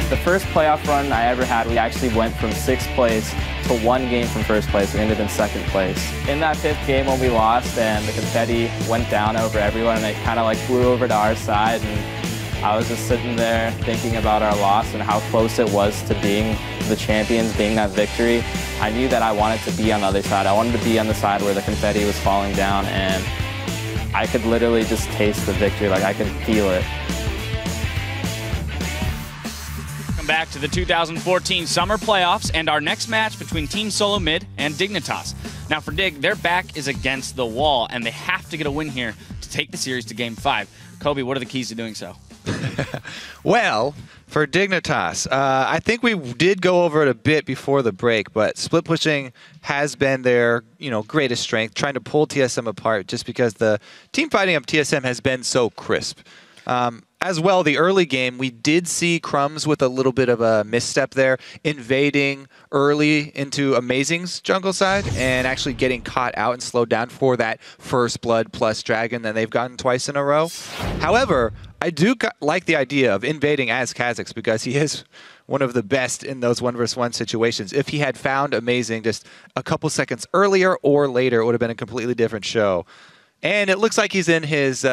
The first playoff run I ever had, we actually went from 6th place to 1 game from 1st place. We ended in 2nd place. In that 5th game when we lost and the confetti went down over everyone and it kind of like flew over to our side, and I was just sitting there thinking about our loss and how close it was to being the champions, being that victory. I knew that I wanted to be on the other side. I wanted to be on the side where the confetti was falling down, and I could literally just taste the victory. Like, I could feel it. Back to the 2014 Summer Playoffs and our next match between Team Solo Mid and Dignitas. Now for Dig, their back is against the wall and they have to get a win here to take the series to Game 5. Kobe, what are the keys to doing so? Well, for Dignitas, I think we did go over it a bit before the break, but split pushing has been their greatest strength, trying to pull TSM apart just because the team fighting of TSM has been so crisp. As well, the early game, we did see Crumbs with a little bit of a misstep there, invading early into Amazing's jungle side and actually getting caught out and slowed down for that first blood plus dragon that they've gotten twice in a row. However, I do like the idea of invading as Kha'Zix because he is one of the best in those 1v1 situations. If he had found Amazing just a couple seconds earlier or later, it would have been a completely different show. And it looks like he's in his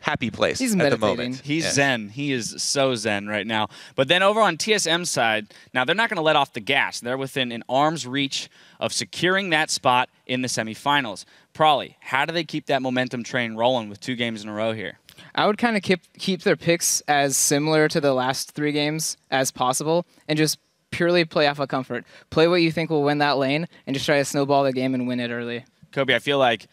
happy place at the moment. He's zen. He is so zen right now. But then over on TSM's side, now they're not going to let off the gas. They're within an arm's reach of securing that spot in the semifinals. Prawley, how do they keep that momentum train rolling with 2 games in a row here? I would kind of keep their picks as similar to the last 3 games as possible and just purely play off of comfort. Play what you think will win that lane and just try to snowball the game and win it early. Kobe, I feel like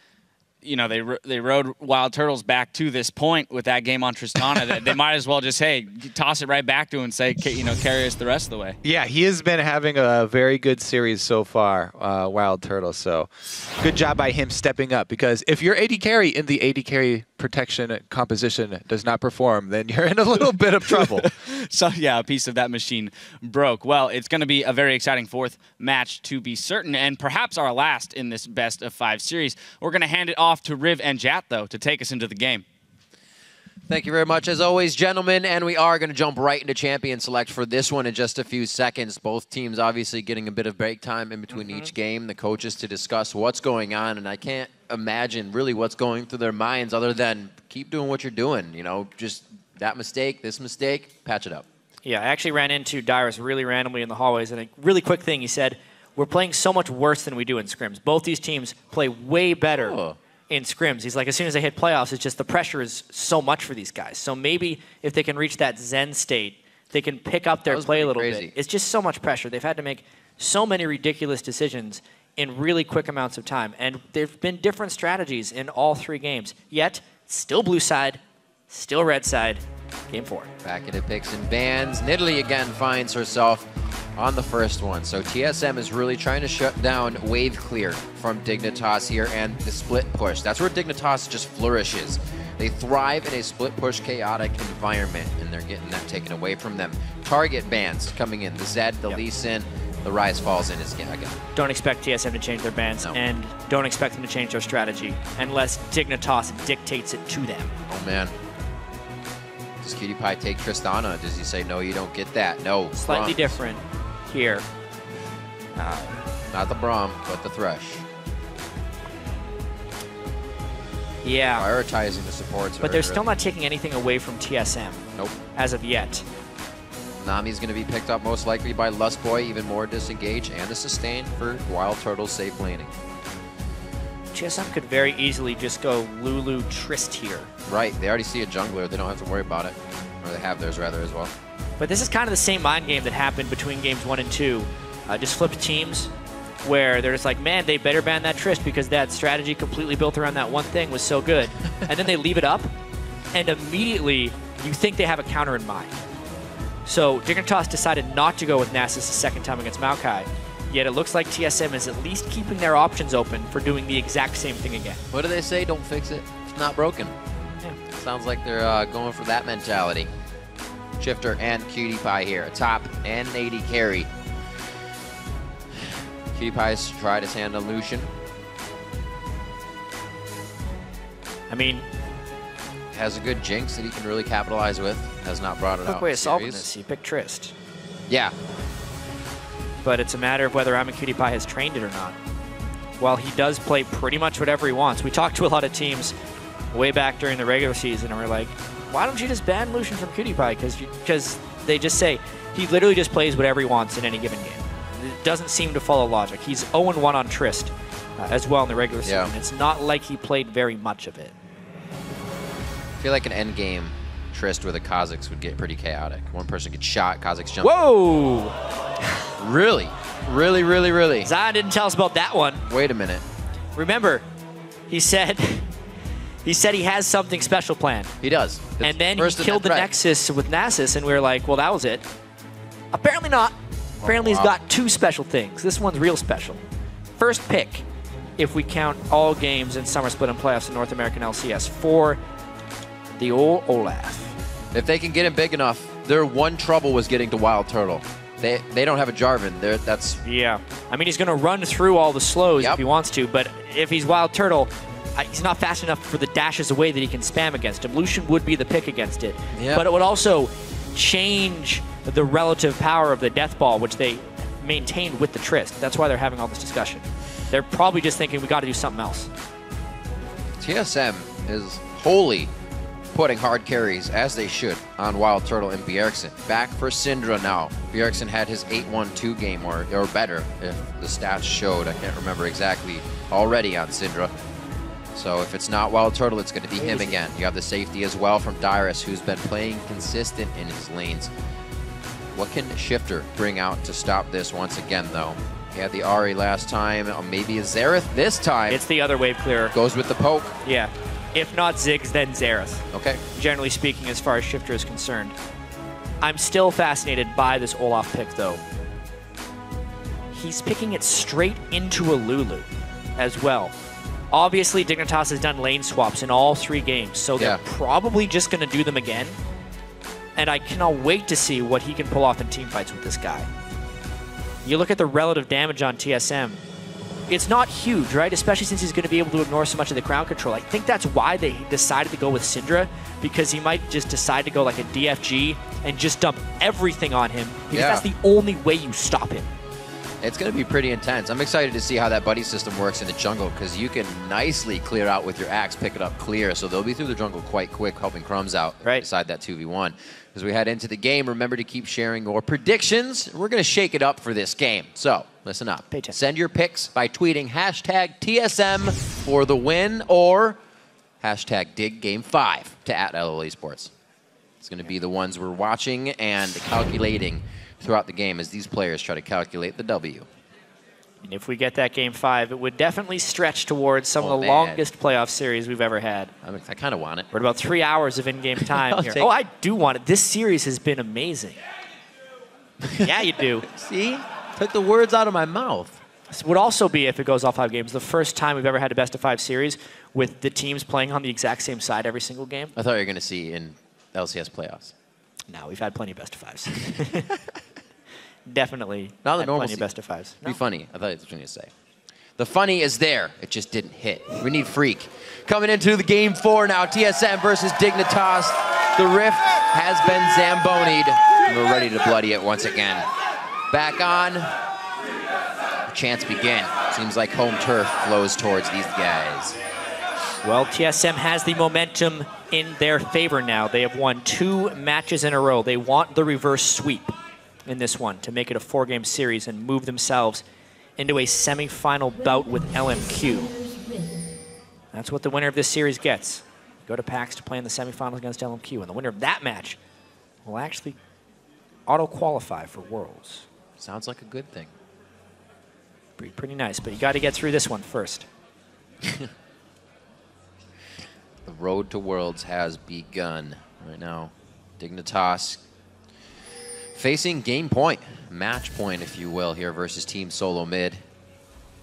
they rode Wild Turtles back to this point with that game on Tristana that they might as well just, hey, toss it right back to him and say, carry us the rest of the way. Yeah, he has been having a very good series so far, Wild Turtles. So good job by him stepping up, because if your AD carry in the AD carry protection composition does not perform, then you're in a little bit of trouble. So yeah, a piece of that machine broke. Well, it's going to be a very exciting 4th match to be certain, and perhaps our last in this best of 5 series. We're going to hand it off to Riv and Jat, though, to take us into the game. Thank you very much, as always, gentlemen, and we are going to jump right into Champion Select for this one in just a few seconds. Both teams obviously getting a bit of break time in between each game, the coaches to discuss what's going on, and I can't imagine really what's going through their minds other than keep doing what you're doing, just that mistake, this mistake, patch it up. Yeah, I actually ran into Dyrus really randomly in the hallways, and a really quick thing, he said, we're playing so much worse than we do in scrims. Both these teams play way better in scrims. He's like, as soon as they hit playoffs, it's just the pressure is so much for these guys. So maybe if they can reach that zen state, they can pick up their play a little bit. It's just so much pressure. They've had to make so many ridiculous decisions in really quick amounts of time. And there have been different strategies in all 3 games. Yet, still blue side, still red side. Game 4. Back into picks and bans. Nidalee again finds herself on the first one. So TSM is really trying to shut down wave clear from Dignitas here and the split push. That's where Dignitas just flourishes. They thrive in a split push chaotic environment, and they're getting that taken away from them. Target bans coming in. The Zed, the Lee Sin, the Rise falls in again. Don't expect TSM to change their bans, and don't expect them to change their strategy unless Dignitas dictates it to them. Oh man. Does Cutie Pie take Tristana? Does he say, no, you don't get that? No. Slightly different here. Not the Braum, but the Thresh. Yeah. Prioritizing the supports. But they're still not taking anything away from TSM. Nope. As of yet. Nami's going to be picked up most likely by Lustboy, even more disengage, and a sustain for Wild Turtle's safe laning. TSM could very easily just go Lulu Trist here. Right, they already see a jungler, they don't have to worry about it. Or they have theirs rather as well. But this is kind of the same mind game that happened between games 1 and 2. Just flipped teams where they're just like, man, they better ban that Trist because that strategy completely built around that one thing was so good. And then they leave it up, and immediately you think they have a counter in mind. So Dignitas decided not to go with Nasus the second time against Maokai. Yet it looks like TSM is at least keeping their options open for doing the exact same thing again. What do they say? Don't fix it. It's not broken. Yeah. Sounds like they're going for that mentality. Shifter and Cutie Pie here. A top and AD carry. Cutie Pie's tried his hand on Lucian. I mean, has a good Jinx that he can really capitalize with. Has not brought it out. Quick way of solving this. He picked Trist. Yeah. But it's a matter of whether AmaCutiePie has trained it or not. While he does play pretty much whatever he wants. We talked to a lot of teams way back during the regular season, and we're like, why don't you just ban Lucian from CutiePie? Because they just say he literally just plays whatever he wants in any given game. It doesn't seem to follow logic. He's 0-1 on Trist as well in the regular season. It's not like he played very much of it. I feel like an end game Trist with the Kazakhs would get pretty chaotic. One person gets shot, Kazakhs jump. Whoa! Really? Really, really, really? Zion didn't tell us about that one. Wait a minute. Remember, he said he has something special planned. He does. And then he killed the Nexus with Nasus, and we were like, well, that was it. Apparently not. Apparently he's got 2 special things. This one's real special. First pick, if we count all games in Summer Split and Playoffs in North American LCS, for the old Olaf. If they can get him big enough, their one trouble was getting to Wild Turtle. They don't have a Jarvan. Yeah. I mean, he's going to run through all the slows if he wants to, but if he's Wild Turtle, he's not fast enough for the dashes away that he can spam against him. Lucian would be the pick against it. Yep. But it would also change the relative power of the Death Ball, which they maintained with the Trist. That's why they're having all this discussion. They're probably just thinking, we got to do something else. TSM is wholly putting hard carries, as they should, on Wild Turtle and Bjergsen. Back for Syndra now. Bjergsen had his 8-1-2 game, or better, if the stats showed. I can't remember exactly already on Syndra. So if it's not Wild Turtle, it's going to be him again. You have the safety as well from Dyrus, who's been playing consistent in his lanes. What can Shifter bring out to stop this once again, though? He had the Ahri last time, maybe a Xerath this time. It's the other wave clearer. Goes with the poke. Yeah. If not Ziggs, then Xerath. Okay. Generally speaking, as far as Shifter is concerned. I'm still fascinated by this Olaf pick, though. He's picking it straight into a Lulu as well. Obviously, Dignitas has done lane swaps in all 3 games, so they're probably just going to do them again. And I cannot wait to see what he can pull off in teamfights with this guy. You look at the relative damage on TSM. It's not huge, right? Especially since he's going to be able to ignore so much of the crown control. I think that's why they decided to go with Syndra, because he might just decide to go like a DFG and just dump everything on him, because that's the only way you stop him. It's going to be pretty intense. I'm excited to see how that buddy system works in the jungle, because you can nicely clear out with your axe, pick it up clear, so they'll be through the jungle quite quick, helping Crumbs out beside that 2v1. As we head into the game, remember to keep sharing your predictions. We're going to shake it up for this game. So, listen up. Send your picks by tweeting hashtag TSM for the win or hashtag DigGame5 to @LOL Esports. It's going to be the ones we're watching and calculating throughout the game as these players try to calculate the W. And if we get that Game 5, it would definitely stretch towards some of the longest playoff series we've ever had. I kind of want it. We're at about 3 hours of in-game time here. Oh, I do want it. This series has been amazing. Yeah, you do. See? Took the words out of my mouth. This would also be, if it goes all 5 games, the first time we've ever had a best-of-5 series with the teams playing on the exact same side every single game. I thought you were going to see in LCS playoffs. No, we've had plenty of best-of-5s. Definitely not the normal plenty of best-of-5s. No. Be funny. I thought that's what you were going to say. The funny is there. It just didn't hit. We need Freak. Coming into the Game 4 now, TSM versus Dignitas. The Rift has been Zamboni'd. We're ready to bloody it once again. Back on. The chants begin. Seems like home turf flows towards these guys. Well, TSM has the momentum in their favor now. They have won 2 matches in a row. They want the reverse sweep in this one to make it a 4-game series and move themselves into a semi-final bout with LMQ. That's what the winner of this series gets. Go to PAX to play in the semifinals against LMQ, and the winner of that match will actually auto-qualify for Worlds. Sounds like a good thing. Pretty nice, but you got to get through this one first. The road to Worlds has begun right now. Dignitas facing game point, match point, if you will, here versus Team Solo Mid.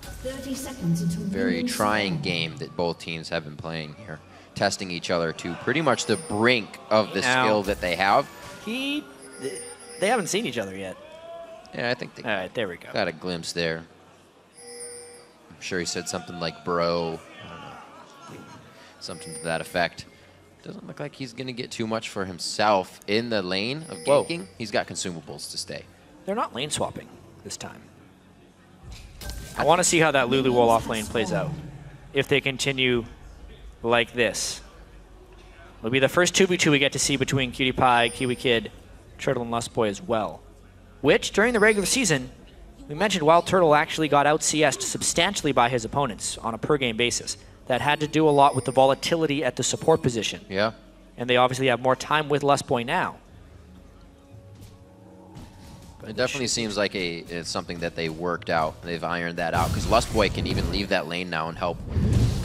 30 seconds until very trying game that both teams have been playing here, testing each other to pretty much the brink of the skill that they have. They haven't seen each other yet. Yeah, I think they all right, there we go. Got a glimpse there. I'm sure he said something like bro. I don't know. Something to that effect. Doesn't look like he's going to get too much for himself in the lane of ganking. He's got consumables to stay. they're not lane swapping this time. I want to see how that Lulu wall off lane plays out. If they continue like this. It'll be the first 2v2 we get to see between Cutie Pie, Kiwi Kid, Turtle, and Lustboy as well. Which, during the regular season, we mentioned Wild Turtle actually got out CS'd substantially by his opponents on a per-game basis. That had to do a lot with the volatility at the support position. Yeah. And they obviously have more time with Lustboy now. It definitely seems like it's something that they worked out. They've ironed that out because Lustboy can even leave that lane now and help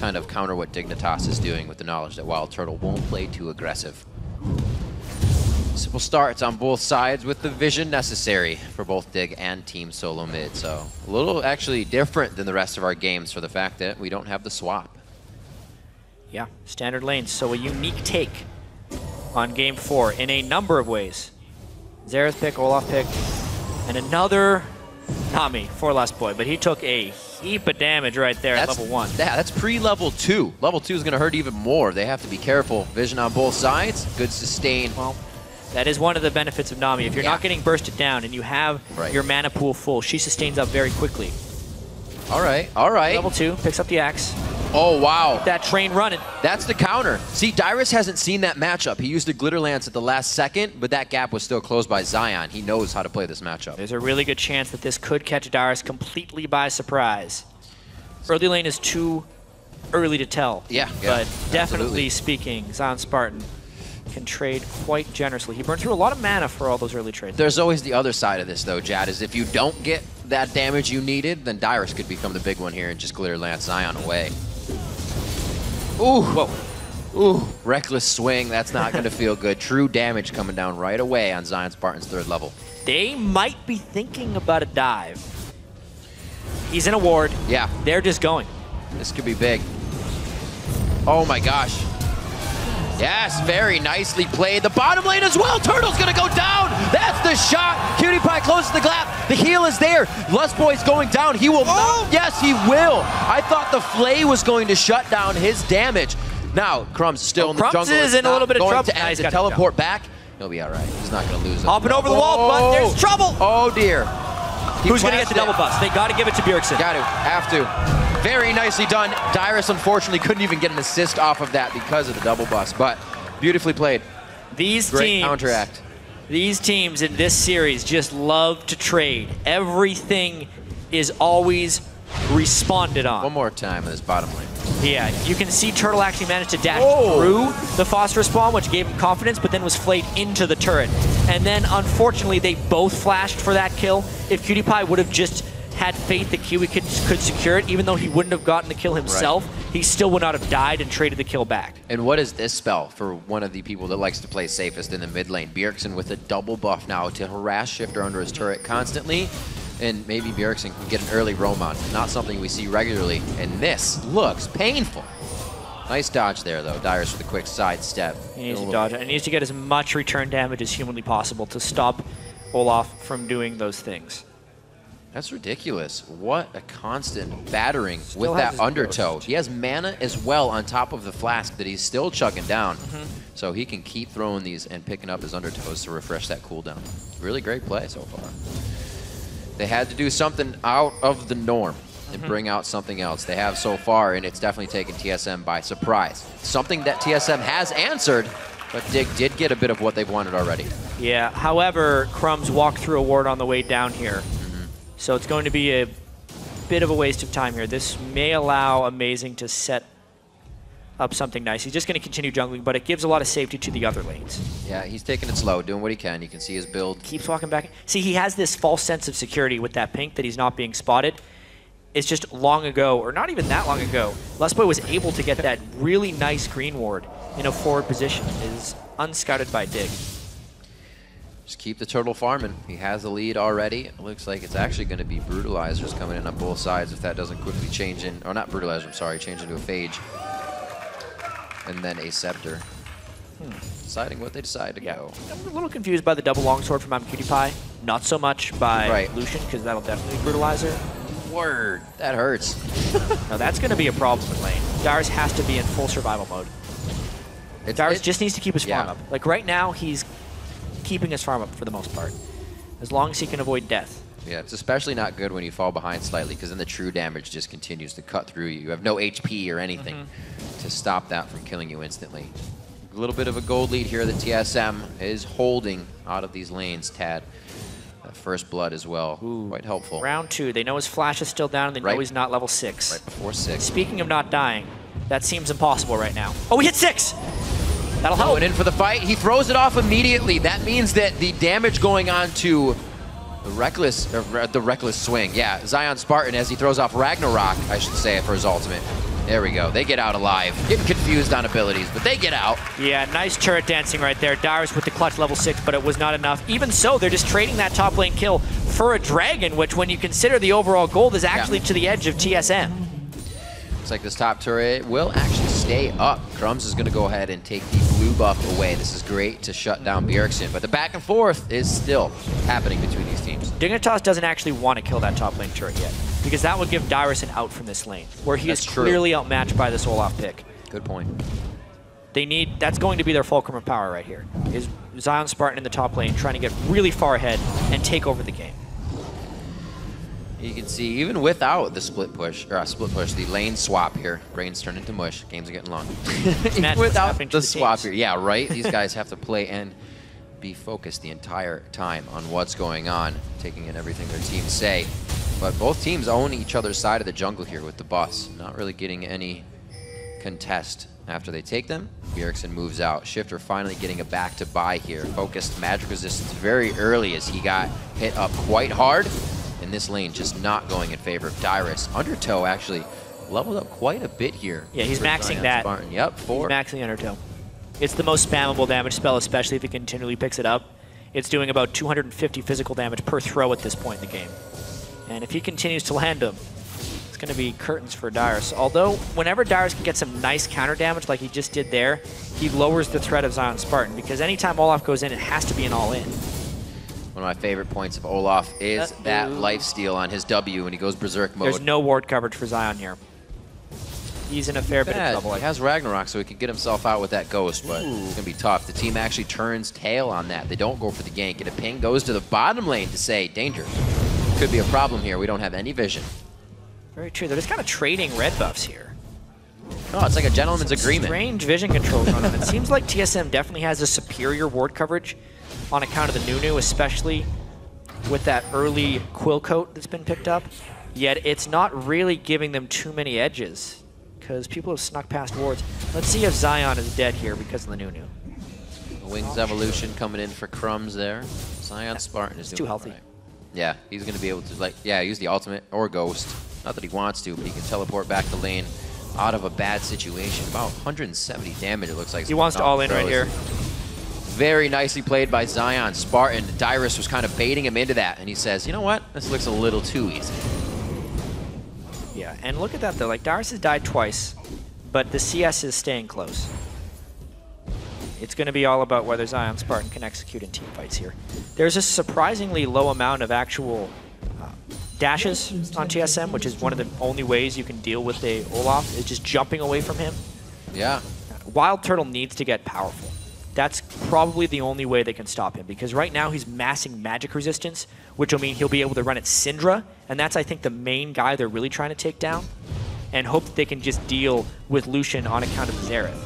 kind of counter what Dignitas is doing with the knowledge that Wild Turtle won't play too aggressive. Simple starts on both sides with the vision necessary for both Dig and Team Solo Mid. So a little actually different than the rest of our games for the fact that we don't have the swap. Yeah, standard lanes. So a unique take on Game 4 in a number of ways. Xerath pick, Olaf pick, and another Nami for Lustboy, but he took a heap of damage right there at level 1. Yeah, that's pre-level 2. Level 2 is going to hurt even more. They have to be careful. Vision on both sides, good sustain. Well, that is one of the benefits of Nami. If you're not getting bursted down and you have your mana pool full, she sustains up very quickly. All right, all right. Level 2, picks up the axe. Oh, wow. Keep that train running. That's the counter. See, Dyrus hasn't seen that matchup. He used a Glitter Lance at the last second, but that gap was still closed by Zion. He knows how to play this matchup. There's a really good chance that this could catch Dyrus completely by surprise. Early lane is too early to tell. Yeah, but definitely absolutely. speaking, Zion Spartan can trade quite generously. He burned through a lot of mana for all those early trades. There's always the other side of this, though, Jad, is if you don't get that damage you needed, then Dyrus could become the big one here and just Glitter Lance Zion away. Ooh. Whoa. Ooh. Reckless swing. That's not going to feel good. True damage coming down right away on Zion Spartan's 3rd level. They might be thinking about a dive. He's in a ward. Yeah. They're just going. This could be big. Oh, my gosh. Yes, very nicely played. The bottom lane as well. Turtle's going to go down. That's the shot. Cutie Pie closes the gap. The heal is there. Lustboy's going down. He will not. Yes, he will. I thought the Flay was going to shut down his damage. Now, Crumb's still in the jungle. Crumbs is in a little bit of trouble. Going to teleport back. He'll be all right. He's not going to lose it. Hopping over the wall, but there's trouble. Oh, dear. Who's going to get the double bust? They got to give it to Bjergsen. Got to. Have to. Very nicely done. Dyrus, unfortunately, couldn't even get an assist off of that because of the double bust, but beautifully played. Great counteract. These teams in this series just love to trade. Everything is always responded on. One more time in this bottom lane. Yeah, you can see Turtle actually managed to dash through the phosphorus bomb, which gave him confidence, but then was flayed into the turret. And then, unfortunately, they both flashed for that kill. If Cutie Pie would have just had faith that Kiwi could secure it, even though he wouldn't have gotten the kill himself, he still would not have died and traded the kill back. And what is this spell for one of the people that likes to play safest in the mid lane? Bjergsen with a double buff now to harass Shifter under his turret constantly, and maybe Bjergsen can get an early roam on. Not something we see regularly, and this looks painful. Nice dodge there, though. Dyrus with a quick sidestep. He needs to dodge it, and he needs to get as much return damage as humanly possible to stop Olaf from doing those things. That's ridiculous. What a constant battering with that undertow. He has mana as well on top of the flask that he's still chugging down. So he can keep throwing these and picking up his undertows to refresh that cooldown. Really great play so far. They had to do something out of the norm and bring out something else. They have so far, and it's definitely taken TSM by surprise. Something that TSM has answered, but Dig did get a bit of what they've wanted already. Yeah, however, Crumbs walked through a ward on the way down here. So it's going to be a bit of a waste of time here. This may allow Amazing to set up something nice. He's just going to continue jungling, but it gives a lot of safety to the other lanes. Yeah, he's taking it slow, doing what he can. You can see his build. Keeps walking back. See, he has this false sense of security with that pink that he's not being spotted. It's just long ago, or not even that long ago, Lustboy was able to get that really nice green ward in a forward position. It is unscouted by Dig. Just keep the turtle farming. He has the lead already. It looks like it's actually going to be brutalizers coming in on both sides if that doesn't quickly change in, or not brutalizer, I'm sorry, change into a phage. And then a scepter. Deciding what they decide to go. I'm a little confused by the double longsword from Cutie Pie. Not so much by Lucian, because that'll definitely brutalize her. Word, that hurts. Now that's going to be a problem in lane. Dyrus has to be in full survival mode. Dyrus just needs to keep his farm up. Like right now, he's keeping his farm up for the most part. as long as he can avoid death. Yeah, it's especially not good when you fall behind slightly, because then the true damage just continues to cut through you. You have no HP or anything to stop that from killing you instantly. A little bit of a gold lead here that TSM is holding out of these lanes, Tad. That first blood as well, quite helpful. Round 2, they know his flash is still down, and they know he's not level 6. Right before 6. Speaking of not dying, that seems impossible right now. Oh, we hit 6! That'll help. Going in for the fight, he throws it off immediately. That means that the damage going on to the reckless swing. Yeah, Zion Spartan as he throws off Ragnarok, I should say, for his ultimate. There we go. They get out alive. Getting confused on abilities, but they get out. Yeah, nice turret dancing right there. Dyrus with the clutch level 6, but it was not enough. Even so, they're just trading that top lane kill for a dragon, which when you consider the overall gold is actually to the edge of TSM. Looks like this top turret will actually stay up. Crumbs is going to go ahead and take the blue buff away. This is great to shut down Bjergsen, but the back and forth is still happening between these teams. Dignitas doesn't actually want to kill that top lane turret yet, because that would give Dyrus an out from this lane, where he is clearly outmatched by this Olaf pick. Good point. They need, that's going to be their fulcrum of power right here, is Zion Spartan in the top lane trying to get really far ahead and take over the game. You can see, even without the split push, the lane swap here, brains turn into mush, games are getting long. Even without the swap here, yeah, right? These guys have to play and be focused the entire time on what's going on, taking in everything their teams say. But both teams own each other's side of the jungle here with the bus, not really getting any contest after they take them. Bjergsen moves out. Shifter finally getting a back to buy here. Focused magic resistance very early as he got hit up quite hard. In this lane, just not going in favor of Dyrus. Undertow actually leveled up quite a bit here. Yeah, he's maxing that. Spartan. Yep, 4. He's maxing Undertow. It's the most spammable damage spell, especially if he continually picks it up. It's doing about 250 physical damage per throw at this point in the game. And if he continues to land them, it's going to be curtains for Dyrus. Although, whenever Dyrus can get some nice counter damage like he just did there, he lowers the threat of Zion Spartan, because anytime Olaf goes in, it has to be an all-in. One of my favorite points of Olaf is that lifesteal on his W when he goes berserk mode. There's no ward coverage for Zion here. He's in a fair bit of trouble. He has Ragnarok, so he can get himself out with that ghost, but it's going to be tough. The team actually turns tail on that. They don't go for the gank, and a ping goes to the bottom lane to say, danger. Could be a problem here. We don't have any vision. Very true. They're just kind of trading red buffs here. No, it's like a gentleman's agreement. Strange vision control going on. It seems like TSM definitely has a superior ward coverage on account of the Nunu, especially with that early quill coat that's been picked up. Yet it's not really giving them too many edges, because people have snuck past wards. Let's see if Zion is dead here because of the Nunu. Wings evolution coming in for Crumbs there. Zion Spartan is doing too healthy. Right. Yeah, he's going to be able to, use the ultimate or ghost. Not that he wants to, but he can teleport back to lane out of a bad situation. About 170 damage, it looks like. He wants to all in right here. Very nicely played by Zion Spartan. Dyrus was kind of baiting him into that, and he says, you know what? This looks a little too easy. Yeah, and look at that, though. Like, Dyrus has died twice, but the CS is staying close. It's going to be all about whether Zion Spartan can execute in team fights here. There's a surprisingly low amount of actual dashes on TSM, which is one of the only ways you can deal with a Olaf, is just jumping away from him. Yeah. Wild Turtle needs to get powerful. That's probably the only way they can stop him, because right now he's massing magic resistance, which will mean he'll be able to run at Syndra, and that's, I think, the main guy they're really trying to take down, and hope that they can just deal with Lucian on account of Xerath.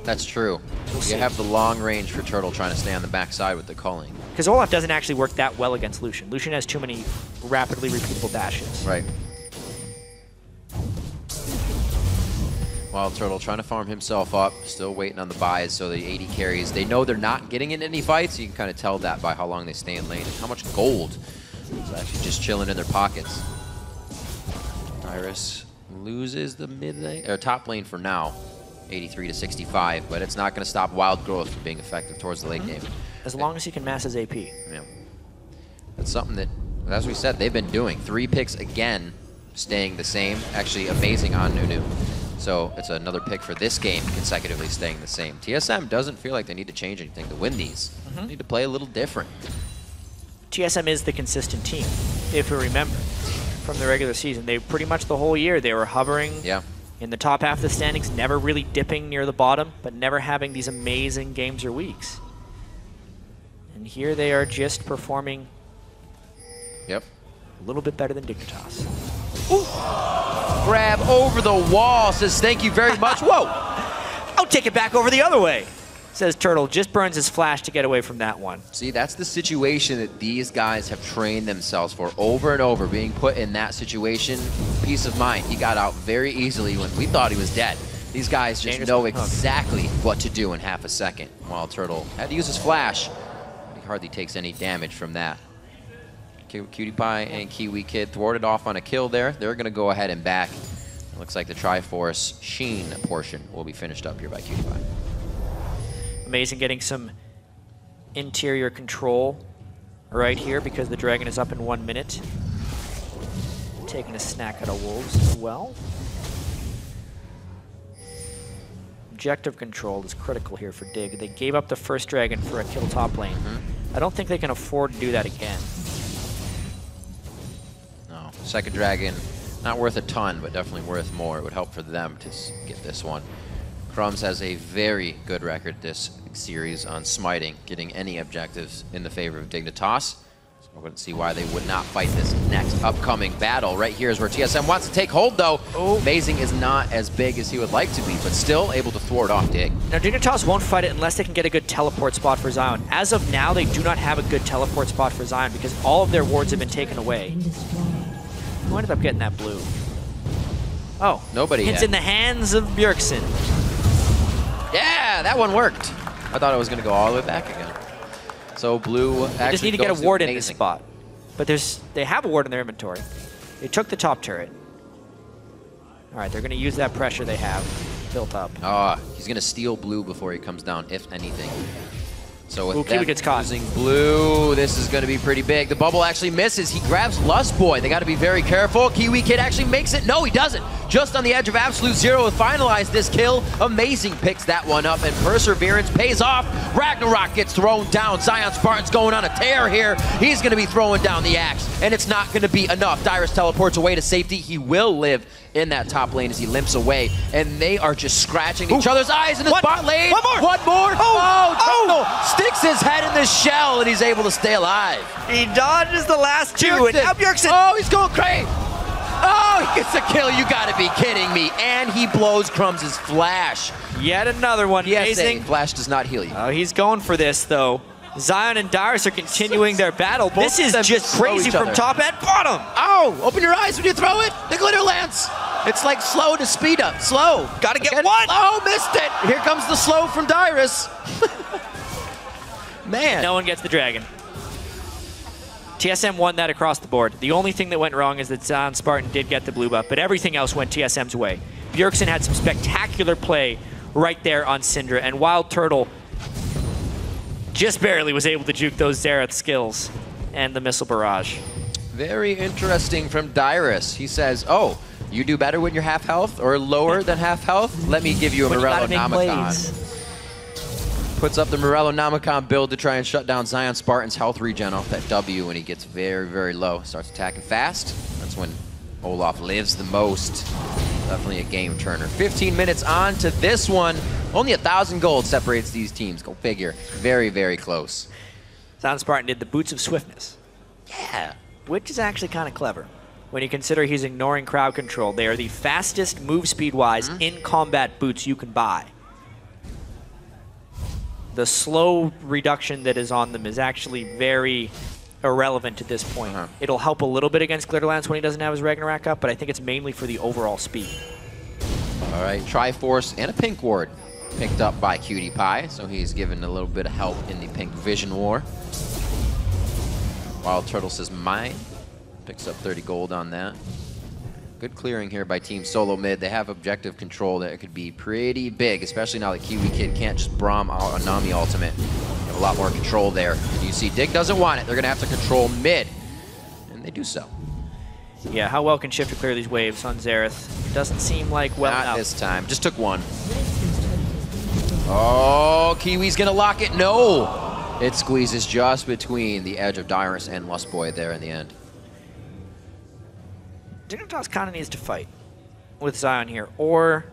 That's true. You have the long range for Turtle trying to stay on the backside with the culling. Because Olaf doesn't actually work that well against Lucian. Lucian has too many rapidly repeatable dashes. Right. Wild Turtle trying to farm himself up, still waiting on the buys, so the 80 carries. They know they're not getting in any fights. You can kind of tell that by how long they stay in lane and how much gold is actually just chilling in their pockets. Dyrus loses the mid lane, or top lane for now, 83 to 65, but it's not going to stop Wild Growth from being effective towards the late game. As long as he can mass his AP. Yeah. That's something that, as we said, they've been doing. 3 picks again, staying the same. Actually amazing on Nunu. So it's another pick for this game, consecutively staying the same. TSM doesn't feel like they need to change anything to win these. They need to play a little different. TSM is the consistent team, if we remember, from the regular season. They pretty much the whole year, they were hovering in the top half of the standings, never really dipping near the bottom, but never having these amazing games or weeks. And here they are just performing Yep. A little bit better than Dignitas. Grab over the wall, says thank you very much. Whoa! I'll take it back over the other way, says Turtle. Just burns his flash to get away from that one. See, that's the situation that these guys have trained themselves for over and over, being put in that situation. Peace of mind. He got out very easily when we thought he was dead. These guys just know exactly what to do in half a second. While Turtle had to use his flash, he hardly takes any damage from that. Cutie Pie and Kiwi Kid thwarted off on a kill there. They're going to go ahead and back. It looks like the Triforce Sheen portion will be finished up here by Cutie Pie. Amazing getting some interior control right here because the Dragon is up in 1 minute. Taking a snack out of Wolves as well. Objective control is critical here for Dig. They gave up the first Dragon for a kill top lane. I don't think they can afford to do that again. No, second Dragon, not worth a ton, but definitely worth more. It would help for them to get this one. Crumbs has a very good record this series on smiting, getting any objectives in the favor of Dignitas. So I wouldn't see why they would not fight this next upcoming battle. Right here is where TSM wants to take hold, though. Amazing is not as big as he would like to be, but still able to thwart off Dig. Now, Dignitas won't fight it unless they can get a good teleport spot for Zion. As of now, they do not have a good teleport spot for Zion because all of their wards have been taken away. Who ended up getting that blue? Oh, nobody It's yet. in the hands of Bjergsen. Yeah, that one worked. I thought it was going to go all the way back again. So blue actually They just need to get a goes ward in this Amazing. spot. But they have a ward in their inventory. They took the top turret. All right, they're going to use that pressure they have built up. He's going to steal blue before he comes down, if anything. So with Kiwi them gets caught. using blue, this is going to be pretty big. The bubble actually misses. He grabs Lust Boy. They got to be very careful. Kiwi Kid actually makes it. No, he doesn't. Just on the edge of absolute zero to finalize this kill. Amazing picks that one up, and Perseverance pays off. Ragnarok gets thrown down. Zion Spartan's going on a tear here. He's going to be throwing down the axe, and it's not going to be enough. Dyrus teleports away to safety. He will live in that top lane as he limps away, and they are just scratching each other's eyes in the spot lane. One more! One more! Jungle sticks his head in the shell, and he's able to stay alive. He dodges the last two, and now Bjergsen. Oh, he's going crazy. Oh, he gets a kill. You got to be kidding me. And he blows Crumbs' flash. Yet another one. Amazing. Flash does not heal you. Oh, he's going for this, though. Zion and Dyrus are continuing their battle. This is just crazy from top and bottom. Oh, open your eyes when you throw it. The glitter lance. It's like slow to speed up. Slow. Gotta get one. Oh, missed it. Here comes the slow from Dyrus. Man. No one gets the dragon. TSM won that across the board. The only thing that went wrong is that Zion Spartan did get the blue buff, but everything else went TSM's way. Bjergsen had some spectacular play right there on Syndra, and Wild Turtle just barely was able to juke those Xerath skills and the missile barrage. Very interesting from Dyrus. He says, oh, you do better when you're half health or lower than half health? Let me give you a Morello Namicon. Puts up the Morello Namicon build to try and shut down Zion Spartan's health regen off that W when he gets very, very low. Starts attacking fast. That's when Olaf lives the most. Definitely a game turner. 15 minutes on to this one. Only 1,000 gold separates these teams. Go figure. Very, very close. Zion Spartan did the Boots of Swiftness. Yeah. Which is actually kind of clever. When you consider he's ignoring crowd control, they are the fastest move speed-wise in combat boots you can buy. The slow reduction that is on them is actually very irrelevant at this point. It'll help a little bit against Glitterlance when he doesn't have his Ragnarok up, but I think it's mainly for the overall speed. All right, Triforce and a Pink Ward picked up by Cutie Pie, so he's given a little bit of help in the Pink Vision War. Wild Turtle says mine. Picks up 30 gold on that. Good clearing here by Team Solo Mid. They have objective control that could be pretty big, especially now that Kiwi Kid can't just Braum out a Nami ultimate. They have a lot more control there. And you see Dig doesn't want it. They're going to have to control mid, and they do so. Yeah, how well can Shifter clear these waves on Xerath? Doesn't seem like well Not enough. this time. Just took one. Oh, Kiwi's going to lock it. No! It squeezes just between the edge of Dyrus and Lustboy there in the end. Dignitas kind of needs to fight with Zion here, or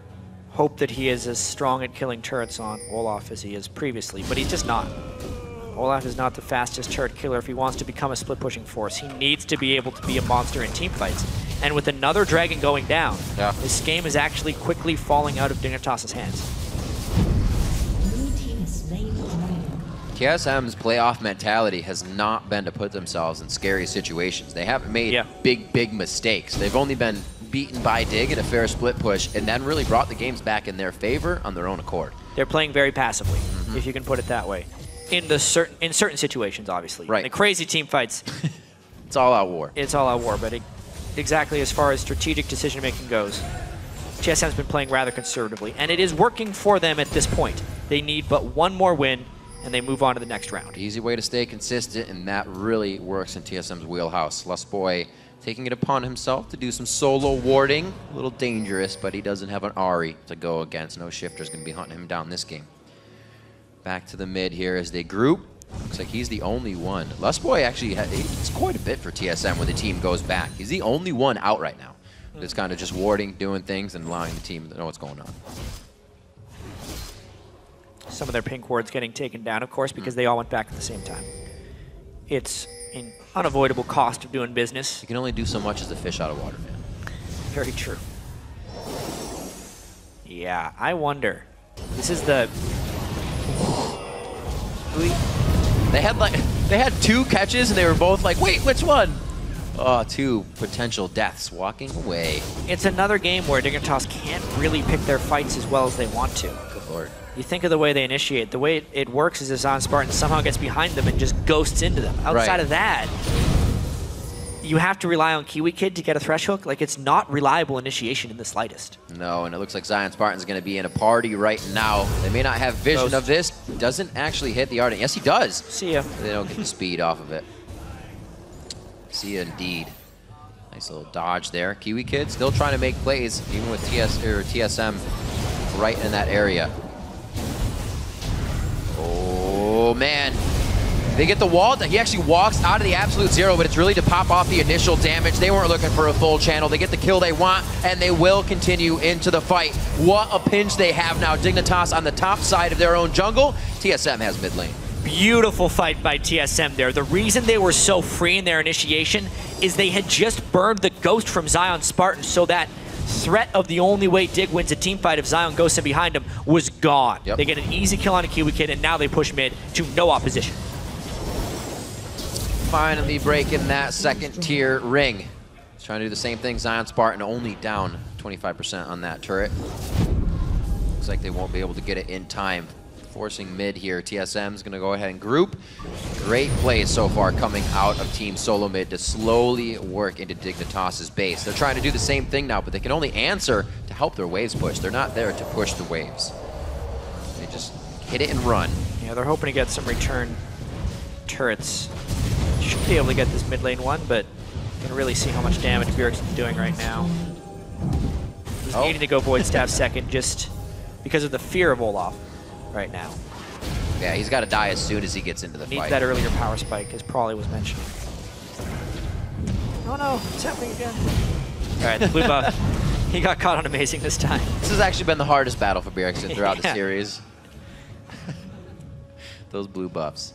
hope that he is as strong at killing turrets on Olaf as he is previously, but he's just not. Olaf is not the fastest turret killer if he wants to become a split-pushing force. He needs to be able to be a monster in team fights. And with another dragon going down, this game is actually quickly falling out of Dignitas's hands. Blue team has slain the dragon. TSM's playoff mentality has not been to put themselves in scary situations. They haven't made big mistakes. They've only been beaten by Dig in a fair split push and then really brought the games back in their favor on their own accord. They're playing very passively, if you can put it that way. In certain situations, obviously. Right. In the crazy team fights, it's all out war. It's all out war, but exactly as far as strategic decision-making goes, TSM's been playing rather conservatively, and it is working for them at this point. They need but one more win, and they move on to the next round. Easy way to stay consistent, and that really works in TSM's wheelhouse. Lustboy taking it upon himself to do some solo warding. A little dangerous, but he doesn't have an Ahri to go against. No shifter's going to be hunting him down this game. Back to the mid here as they group. Looks like he's the only one. Lustboy actually it's quite a bit for TSM when the team goes back. He's the only one out right now. That's kind of just warding, doing things, and allowing the team to know what's going on. Some of their pink wards getting taken down, of course, because they all went back at the same time. It's an unavoidable cost of doing business. You can only do so much as a fish out of water, man. Very true. Yeah, I wonder. This is the... They had two catches and they were both like, wait, which one? Oh, two potential deaths walking away. It's another game where Dignitas can't really pick their fights as well as they want to. Good lord. You think of the way they initiate. The way it works is Zion Spartan somehow gets behind them and just ghosts into them. Outside of that, you have to rely on Kiwi Kid to get a thresh hook. Like, it's not reliable initiation in the slightest. No, and it looks like Zion Spartan's going to be in a party right now. They may not have vision of this. Doesn't actually hit the Ardent. Yes, he does. See ya. They don't get the speed off of it. See ya indeed. Nice little dodge there. Kiwi Kid still trying to make plays, even with TSM right in that area. Oh, man. They get the wall. He actually walks out of the absolute zero, but it's really to pop off the initial damage. They weren't looking for a full channel. They get the kill they want, and they will continue into the fight. What a pinch they have now. Dignitas on the top side of their own jungle. TSM has mid lane. Beautiful fight by TSM there. The reason they were so free in their initiation is they had just burned the ghost from Zion Spartan, so that threat of the only way Dig wins a team fight if Zion goes in behind him was gone. They get an easy kill on a Kiwi Kid, and now they push mid to no opposition. Finally breaking that second tier ring. He's trying to do the same thing. Zion Spartan only down 25% on that turret. Looks like they won't be able to get it in time. Forcing mid here. TSM's going to go ahead and group. Great plays so far coming out of Team Solo Mid to slowly work into Dignitas's base. They're trying to do the same thing now, but they can only answer to help their waves push. They're not there to push the waves. They just hit it and run. Yeah, they're hoping to get some return turrets. Should be able to get this mid lane one, but you can really see how much damage Bjergsen's doing right now. He's needing to go Void Staff second just because of the fear of Olaf right now. Yeah, he's got to die as soon as he gets into the fight. Needs that earlier power spike, as Prawley was mentioning. Oh no, it's happening again. All right, the blue buff. He got caught on amazing this time. This has actually been the hardest battle for Bjergsen throughout the series. Those blue buffs.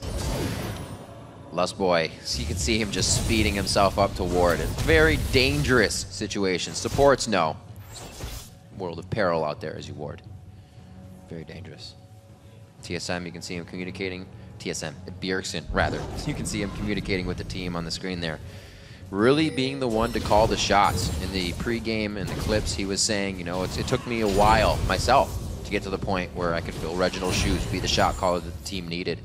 Lustboy, so you can see him just speeding himself up to ward. It's a very dangerous situation. Supports, no. World of peril out there as you ward. Very dangerous. TSM, you can see him communicating. TSM, Bjergsen, rather. You can see him communicating with the team on the screen there. Really being the one to call the shots. In the pregame and the clips, he was saying, you know, it took me a while myself to get to the point where I could fill Reginald's shoes, be the shot caller that the team needed.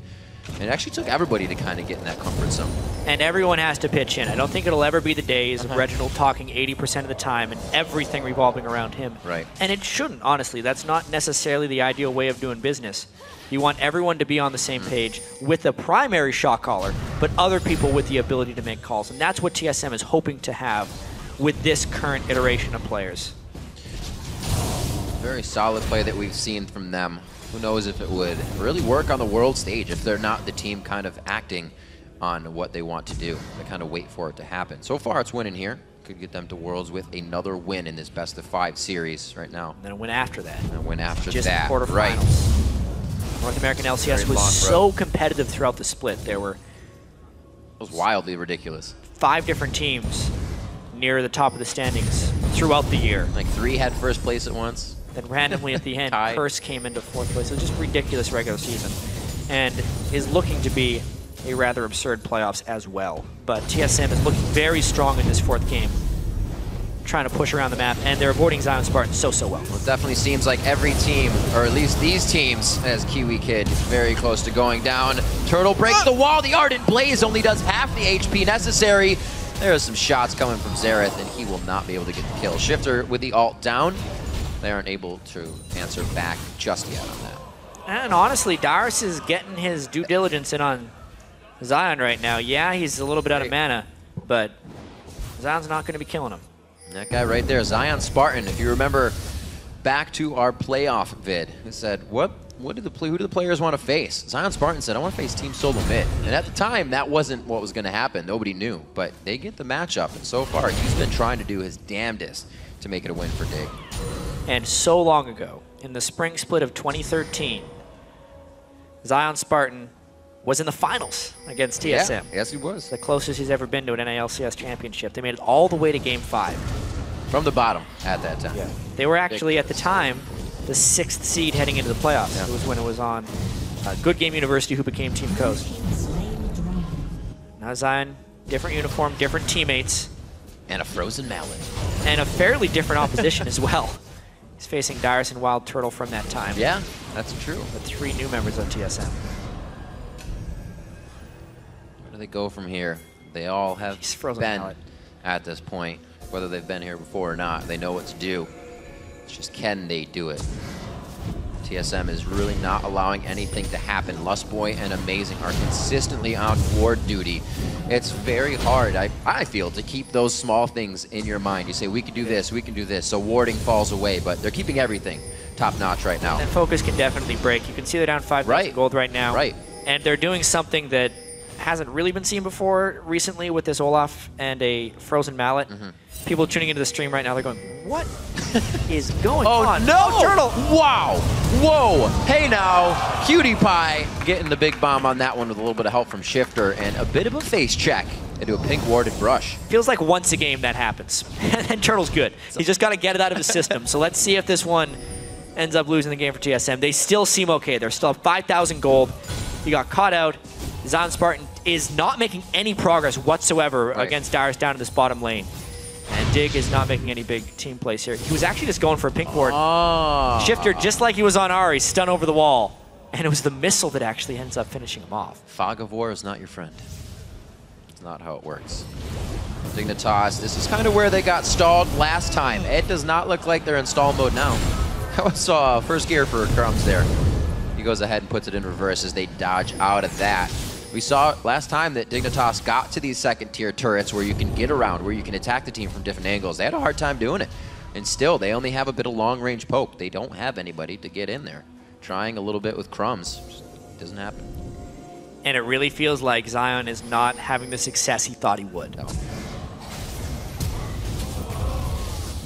And it actually took everybody to kind of get in that comfort zone. And everyone has to pitch in. I don't think it'll ever be the days of Reginald talking 80% of the time and everything revolving around him. Right. And it shouldn't, honestly. That's not necessarily the ideal way of doing business. You want everyone to be on the same page with a primary shot caller, but other people with the ability to make calls. And that's what TSM is hoping to have with this current iteration of players. Very solid play that we've seen from them. Who knows if it would really work on the world stage if they're not the team kind of acting on what they want to do. They kind of wait for it to happen. So far, it's winning here. Could get them to Worlds with another win in this best-of-5 series right now. And then a win after that. And a win after Just that. quarterfinals. Right. North American LCS was so competitive throughout the split. There were It was wildly ridiculous. 5 different teams near the top of the standings throughout the year. Like 3 had first place at once. Then randomly at the end, Curse came into 4th place. It was just ridiculous regular season. And is looking to be a rather absurd playoffs as well. But TSM is looking very strong in this 4th game, trying to push around the map, and they're avoiding Zion Spartan so well. Well, it definitely seems like every team, or at least these teams, as Kiwi Kid, very close to going down. Turtle breaks the wall. The Ardent Blaze only does half the HP necessary. There are some shots coming from Xerath, and he will not be able to get the kill. Shifter with the ult down. They aren't able to answer back just yet on that. And honestly, Darius is getting his due diligence in on Zion right now. Yeah, he's a little bit out of mana, but Zion's not going to be killing him. That guy right there, Zion Spartan, if you remember back to our playoff vid, he said, who do the players want to face? Zion Spartan said, I want to face Team Solo Mid. And at the time, that wasn't what was going to happen. Nobody knew. But they get the matchup, and so far, he's been trying to do his damnedest to make it a win for Dig. And so long ago, in the spring split of 2013, Zion Spartan was in the finals against TSM. Yeah, yes, he was. The closest he's ever been to an NALCS championship. They made it all the way to Game 5. From the bottom at that time. Yeah. They were actually, at the time, the 6th seed heading into the playoffs. Yeah. It was when it was on Good Game University, who became Team Coast. Now Zion, different uniform, different teammates. And a frozen mallet. And a fairly different opposition as well. He's facing Darius and Wild Turtle from that time. Yeah, that's true. With 3 new members of TSM. Where do they go from here? They all have been at this point, whether they've been here before or not. They know what to do. It's just, can they do it? TSM is really not allowing anything to happen. Lustboy and Amazing are consistently on ward duty. It's very hard, I feel, to keep those small things in your mind. You say, we can do this, we can do this, so warding falls away, but they're keeping everything top-notch right now. And focus can definitely break. You can see they're down 5,000 gold right now. Right. And they're doing something that hasn't really been seen before recently with this Olaf and a frozen mallet. People tuning into the stream right now, they're going, what is going on? No! Oh, Turtle! Wow! Whoa! Hey now, Cutie Pie getting the big bomb on that one with a little bit of help from Shifter and a bit of a face check into a pink warded brush. Feels like once a game that happens. And Turtle's good. He's just got to get it out of his system. So let's see if this one ends up losing the game for TSM. They still seem okay. They're still 5,000 gold. He got caught out. Zion Spartan is not making any progress whatsoever against Darius down in this bottom lane. And Dig is not making any big team plays here. He was actually just going for a pink ward. Shifter, just like he was on Ari, stun over the wall. And it was the missile that actually ends up finishing him off. Fog of War is not your friend. It's not how it works. Dignitas, this is kind of where they got stalled last time. It does not look like they're in stall mode now. I saw first gear for Crumbs there. He goes ahead and puts it in reverse as they dodge out of that. We saw last time that Dignitas got to these second-tier turrets where you can get around, where you can attack the team from different angles. They had a hard time doing it. And still, they only have a bit of long-range poke. They don't have anybody to get in there. Trying a little bit with Crumbs. Just doesn't happen. And it really feels like Zion is not having the success he thought he would. No.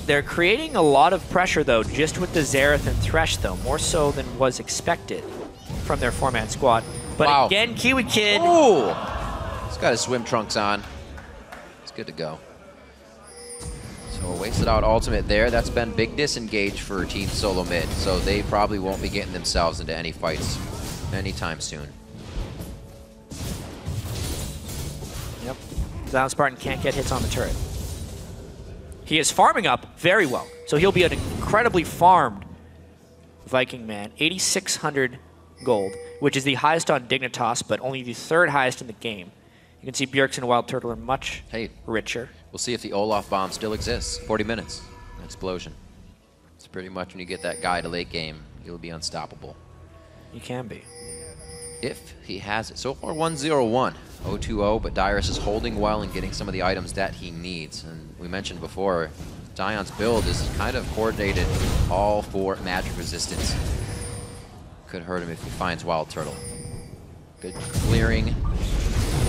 They're creating a lot of pressure, though, just with the Xerath and Thresh, though, more so than was expected from their four-man squad. But again, Kiwi Kid. Oh! He's got his swim trunks on. It's good to go. So a wasted out ultimate there. That's been big disengage for Team Solo Mid. So they probably won't be getting themselves into any fights anytime soon. Yep. Zion Spartan can't get hits on the turret. He is farming up very well. So he'll be an incredibly farmed Viking man. 8,600 gold, which is the highest on Dignitas, but only the 3rd highest in the game. You can see Bjergsen and Wild Turtle are much richer. We'll see if the Olaf bomb still exists. 40 minutes. Explosion. It's pretty much when you get that guy to late game, you'll be unstoppable. You can be. If he has it. So far 1-0-1. 0-2-0, but Darius is holding well and getting some of the items that he needs. And we mentioned before, Dion's build is kind of coordinated all for magic resistance. Could hurt him if he finds Wild Turtle. Good clearing.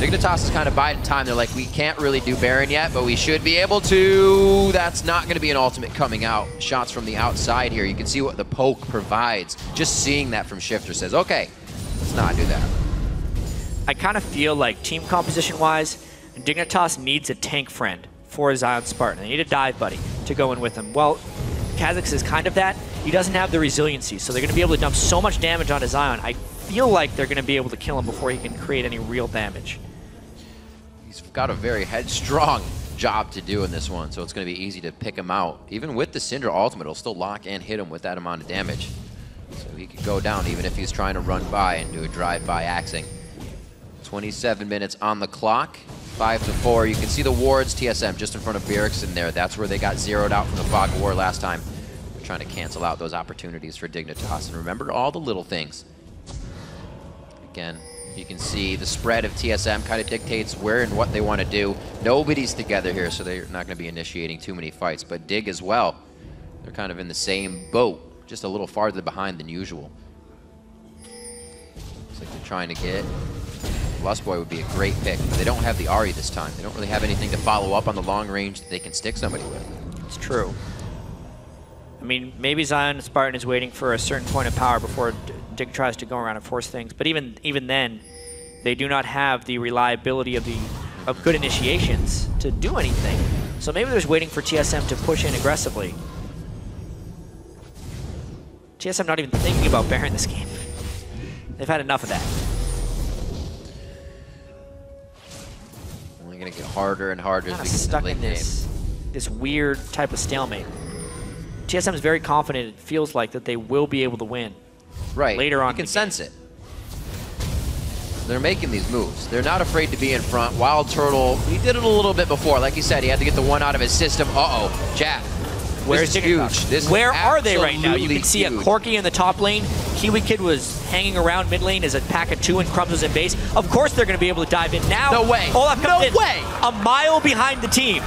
Dignitas is kind of biding time. They're like, we can't really do Baron yet, but we should be able to. That's not going to be an ultimate coming out. Shots from the outside here. You can see what the poke provides. Just seeing that from Shifter says, okay, let's not do that. I kind of feel like team composition-wise, Dignitas needs a tank friend for Zion Spartan. They need a dive buddy to go in with him. Well, Kha'Zix is kind of that. He doesn't have the resiliency, so they're going to be able to dump so much damage onto Zion. I feel like they're going to be able to kill him before he can create any real damage. He's got a very headstrong job to do in this one, so it's going to be easy to pick him out. Even with the Syndra ultimate, it'll still lock and hit him with that amount of damage. So he could go down even if he's trying to run by and do a drive-by axing. 27 minutes on the clock, 5-4. You can see the wards, TSM just in front of Bjergsen there. That's where they got zeroed out from the Fog of War last time. They're trying to cancel out those opportunities for Dignitas. And remember all the little things. Again, you can see the spread of TSM kind of dictates where and what they want to do. Nobody's together here, so they're not going to be initiating too many fights. But Dig as well, they're kind of in the same boat, just a little farther behind than usual. Looks like they're trying to get... Lustboy would be a great pick, but they don't have the Ahri this time. They don't really have anything to follow up on the long range that they can stick somebody with. It's true. I mean, maybe Zion Spartan is waiting for a certain point of power before Dig tries to go around and force things. But even then, they do not have the reliability of good initiations to do anything. So maybe they're just waiting for TSM to push in aggressively. TSM not even thinking about Baron this game. They've had enough of that. Only going to get harder and harder as we get stuck in this weird type of stalemate. TSM is very confident, it feels like, that they will be able to win. Right. Later on. You can sense it. They're making these moves. They're not afraid to be in front. Wild Turtle, he did it a little bit before. Like you said, he had to get the one out of his system. Uh-oh. Chat. Where's huge? Where are they right now? You can see huge. a Corki in the top lane. Kiwi Kid was hanging around mid lane as a pack of two and Crumbs was in base. Of course they're going to be able to dive in now. No way. Olaf comes in, way. a mile behind the team.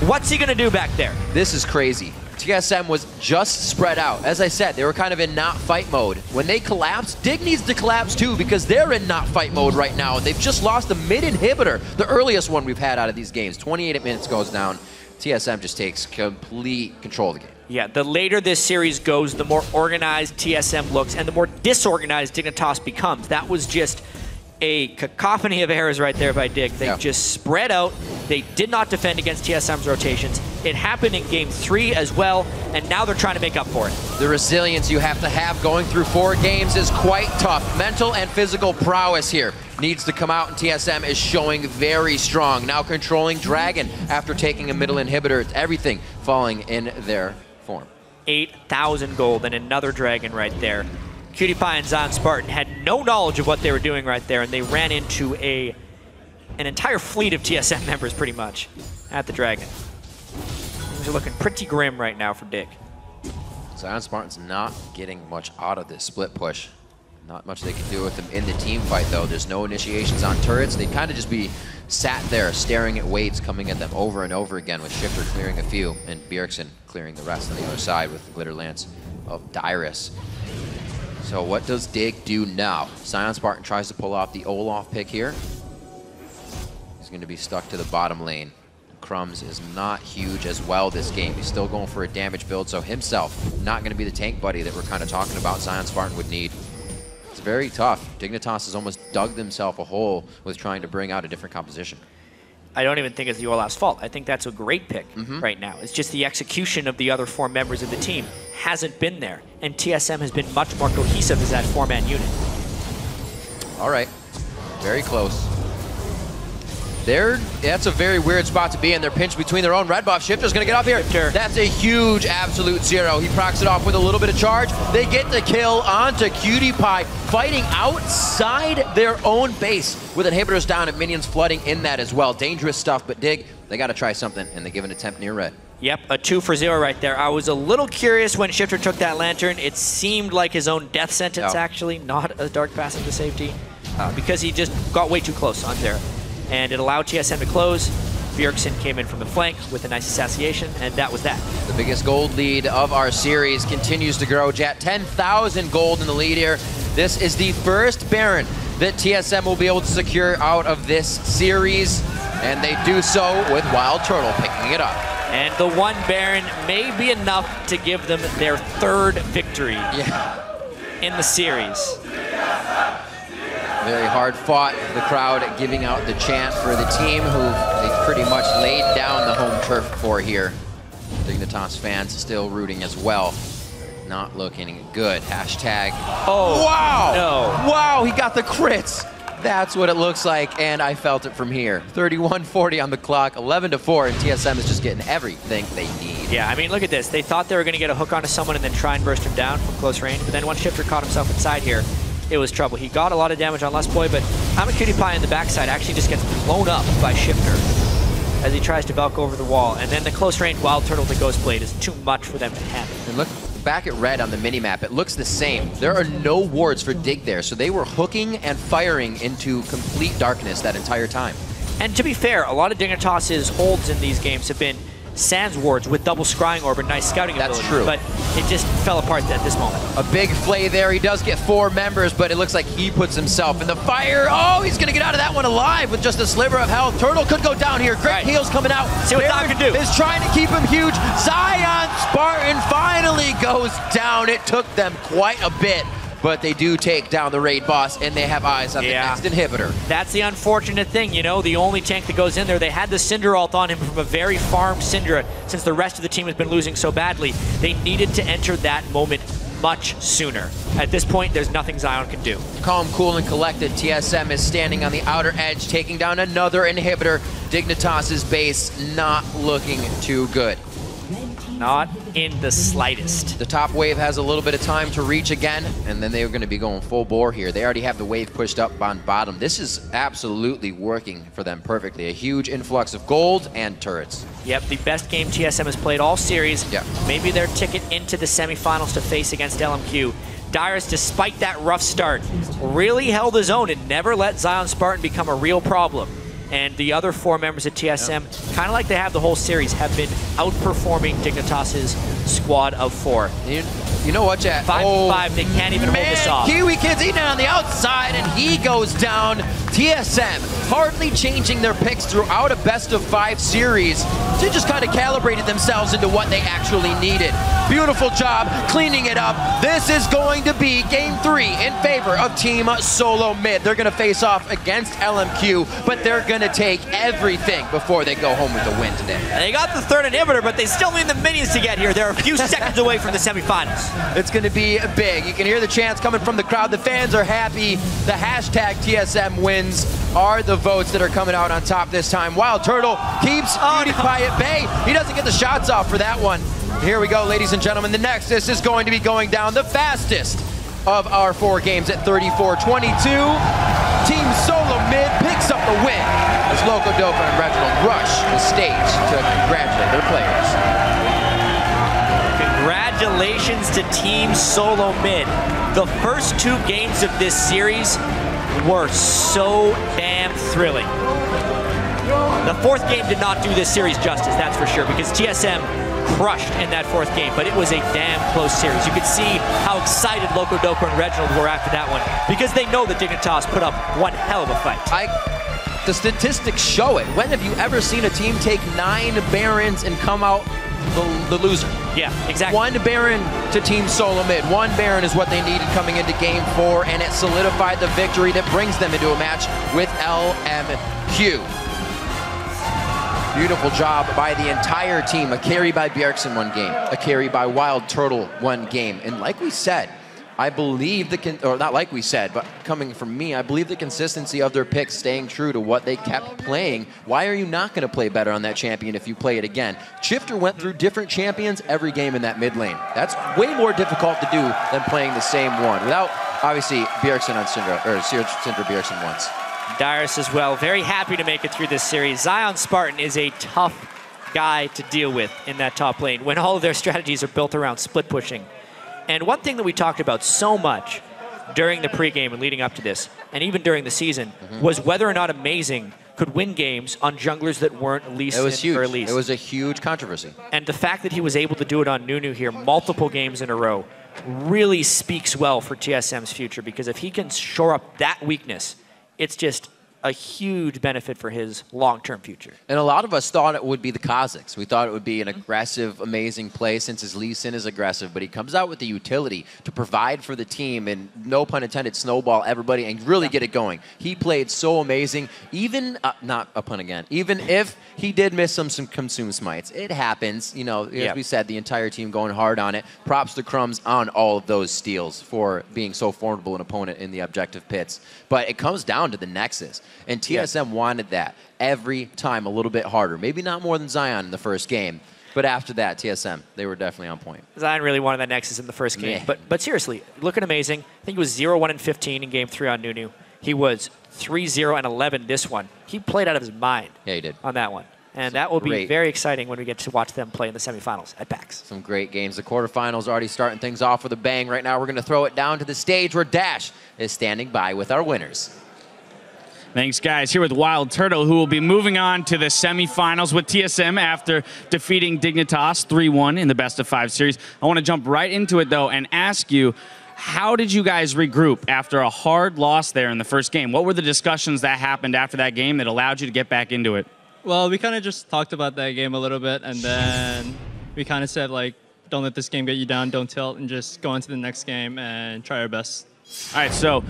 What's he going to do back there? This is crazy. TSM was just spread out. As I said, they were kind of in not fight mode. When they collapse, Dig needs to collapse too because they're in not fight mode right now. They've just lost the mid inhibitor, the earliest one we've had out of these games. 28 minutes goes down. TSM just takes complete control of the game. Yeah, the later this series goes, the more organized TSM looks and the more disorganized Dignitas becomes. That was just a cacophony of errors right there by Dig. They just spread out. They did not defend against TSM's rotations. It happened in Game 3 as well, and now they're trying to make up for it. The resilience you have to have going through 4 games is quite tough. Mental and physical prowess here needs to come out, and TSM is showing very strong. Now controlling Dragon after taking a middle inhibitor. It's everything falling in their form. 8,000 gold and another Dragon right there. Cutie Pie and Zion Spartan had no knowledge of what they were doing right there, and they ran into an entire fleet of TSM members pretty much at the Dragon. Things are looking pretty grim right now for Dig. Zion Spartan's not getting much out of this split push. Not much they can do with them in the team fight though. There's no initiations on turrets. They'd kind of just be sat there staring at waves coming at them over and over again, with Shifter clearing a few and Bjergsen clearing the rest on the other side with the Glitter Lance of Dyrus. So what does Dig do now? Zion Spartan tries to pull off the Olaf pick here. He's going to be stuck to the bottom lane. Crumbs is not huge as well this game. He's still going for a damage build, so himself not going to be the tank buddy that we're kind of talking about Zion Spartan would need. It's very tough. Dignitas has almost dug themselves a hole with trying to bring out a different composition. I don't even think it's the Olaf's fault. I think that's a great pick right now. It's just the execution of the other 4 members of the team hasn't been there, and TSM has been much more cohesive as that 4-man unit. All right, very close. That's a very weird spot to be in. They're pinched between their own. RaidBoss. Shifter's gonna get up here. Shifter. That's a huge absolute zero. He procs it off with a little bit of charge. They get the kill onto Cutie Pie, fighting outside their own base with inhibitors down and minions flooding in that as well. Dangerous stuff, but Dig, they gotta try something, and they give an attempt near red. Yep, a 2 for 0 right there. I was a little curious when Shifter took that lantern. It seemed like his own death sentence, actually, not a dark passing to safety, because he just got way too close on Zera. And it allowed TSM to close. Bjergsen came in from the flank with a nice assassination, and that was that. The biggest gold lead of our series continues to grow. Jet, 10,000 gold in the lead here. This is the first Baron that TSM will be able to secure out of this series, and they do so with Wild Turtle picking it up. And the one Baron may be enough to give them their 3rd victory in the series. Very hard fought. The crowd giving out the chant for the team who they pretty much laid down the home turf for here. Dignitas fans still rooting as well. Not looking good. Hashtag. Oh, wow! No. Wow, he got the crits. That's what it looks like, and I felt it from here. 31:40 on the clock, 11-4, and TSM is just getting everything they need. Yeah, I mean, look at this. They thought they were going to get a hook onto someone and then try and burst him down from close range, but then once Shifter caught himself inside here, it was trouble. He got a lot of damage on Lust Boy, but Cutie Pie in the backside actually just gets blown up by Shifter as he tries to Valk over the wall, and then the close range Wild Turtle to Ghost Blade is too much for them to handle. And look back at red on the minimap, it looks the same. There are no wards for Dig there, so they were hooking and firing into complete darkness that entire time. And to be fair, a lot of Dignitas's holds in these games have been Sands wards with double scrying orb and nice scouting ability. That's true. But it just fell apart at this moment. A big flay there. He does get 4 members, but it looks like he puts himself in the fire. Oh, he's going to get out of that one alive with just a sliver of health. Turtle could go down here. Great heals coming out. See what Doc can do. Is trying to keep him huge. Zion Spartan finally goes down. It took them quite a bit, but they do take down the RaidBoss, and they have eyes on the next inhibitor. That's the unfortunate thing, you know, the only tank that goes in there. They had the Cinder ult on him from a very farmed Syndra since the rest of the team has been losing so badly. They needed to enter that moment much sooner. At this point, there's nothing Zion can do. Calm, cool, and collected. TSM is standing on the outer edge, taking down another inhibitor. Dignitas's base not looking too good. Not in the slightest. The top wave has a little bit of time to reach again, and then they're going to be going full bore here. They already have the wave pushed up on bottom. This is absolutely working for them perfectly. A huge influx of gold and turrets. Yep, the best game TSM has played all series. Yep. Maybe their ticket into the semifinals to face against LMQ. Dyrus, despite that rough start, really held his own and never let Zion Spartan become a real problem. And the other 4 members of TSM, kind of like they have the whole series, have been outperforming Dignitas's squad of 4. You know what, Chat? 5-5, they can't even hold this off. Kiwi Kid's eating it on the outside, and he goes down. TSM hardly changing their picks throughout a best-of-5 series to just kind of calibrated themselves into what they actually needed. Beautiful job cleaning it up. This is going to be Game 3 in favor of Team Solo Mid. They're going to face off against LMQ, but they're going to take everything before they go home with the win today. They got the 3rd inhibitor, but they still need the minions to get here. They're a few seconds away from the semifinals. It's going to be big. You can hear the chants coming from the crowd. The fans are happy. The hashtag TSM wins are the votes that are coming out on top this time. Wild Turtle keeps Cutie Pie at bay. He doesn't get the shots off for that one. Here we go, ladies and gentlemen. The Nexus is going to be going down the fastest of our 4 games at 34-22. Team Solo Mid picks up the win as Loco Dopa and Reginald rush the stage to congratulate their players. Congratulations to Team Solo Mid. The first 2 games of this series were so damn thrilling. The 4th game did not do this series justice, that's for sure, because TSM crushed in that 4th game, but it was a damn close series. You could see how excited Loco Dopa and Reginald were after that one, because they know that Dignitas put up one hell of a fight. The statistics show it. When have you ever seen a team take 9 Barons and come out the loser? Yeah, exactly. 1 Baron to Team Solo Mid. 1 Baron is what they needed coming into Game 4, and it solidified the victory that brings them into a match with LMQ. Beautiful job by the entire team. A carry by Bjergsen 1 game. A carry by Wild Turtle 1 game. And like we said, I believe or not like we said, but coming from me, I believe the consistency of their picks staying true to what they kept playing. Why are you not going to play better on that champion if you play it again? Shifter went through different champions every game in that mid lane. That's way more difficult to do than playing the same one without, obviously, Bjergsen on Syndra, or Syndra Bjergsen once. Dyrus as well, very happy to make it through this series. Zion Spartan is a tough guy to deal with in that top lane when all of their strategies are built around split pushing. And one thing that we talked about so much during the pregame and leading up to this, and even during the season, was whether or not Amazing could win games on junglers that weren't Lee Sin or Elise. It was a huge controversy. And the fact that he was able to do it on Nunu here multiple games in a row really speaks well for TSM's future, because if he can shore up that weakness, it's just a huge benefit for his long-term future. And a lot of us thought it would be the Kazakhs. We thought it would be an aggressive, amazing play since his Lee Sin is aggressive, but he comes out with the utility to provide for the team and, no pun intended, snowball everybody and really get it going. He played so amazing, even, not a pun again, even if he did miss some consume smites. It happens, you know, as we said, the entire team going hard on it. Props to Crumbs on all of those steals for being so formidable an opponent in the objective pits. But it comes down to the Nexus. And TSM wanted that every time a little bit harder. Maybe not more than Zion in the first game, but after that, TSM, they were definitely on point. Zion really wanted that Nexus in the first game. Yeah. But seriously, looking amazing. I think he was 0-1-15 in Game 3 on Nunu. He was 3-0-11 this one. He played out of his mind. Yeah, he did. On that one. And that will be very exciting when we get to watch them play in the semifinals at PAX. Some great games. The quarterfinals already starting things off with a bang. Right now, we're going to throw it down to the stage where Dash is standing by with our winners. Thanks, guys. Here with Wild Turtle, who will be moving on to the semifinals with TSM after defeating Dignitas 3-1 in the best-of-5 series. I want to jump right into it, though, and ask you, how did you guys regroup after a hard loss there in the first game? What were the discussions that happened after that game that allowed you to get back into it? Well, we kind of just talked about that game a little bit, and then we kind of said, like, don't let this game get you down, don't tilt, and just go into the next game and try our best. All right, so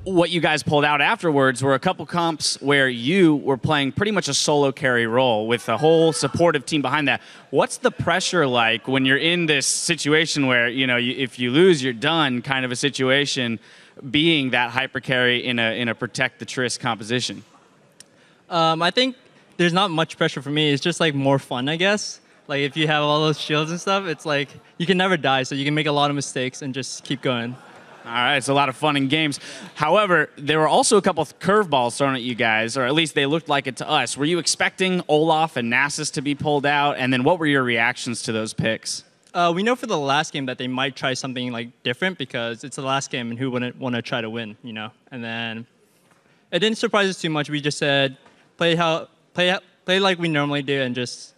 what you guys pulled out afterwards were a couple comps where you were playing pretty much a solo carry role with a whole supportive team behind that. What's the pressure like when you're in this situation where, you know, if you lose, you're done kind of a situation, being that hyper carry in a protect the Triss composition? I think there's not much pressure for me. It's just like more fun, I guess. Like if you have all those shields and stuff, it's like you can never die, so you can make a lot of mistakes and just keep going. All right, it's a lot of fun in games. However, there were also a couple of curveballs thrown at you guys, or at least they looked like it to us. Were you expecting Olaf and Nasus to be pulled out? And then what were your reactions to those picks? We know for the last game that they might try something like different because it's the last game and who wouldn't want to try to win, you know? And then it didn't surprise us too much. We just said, play like we normally do and just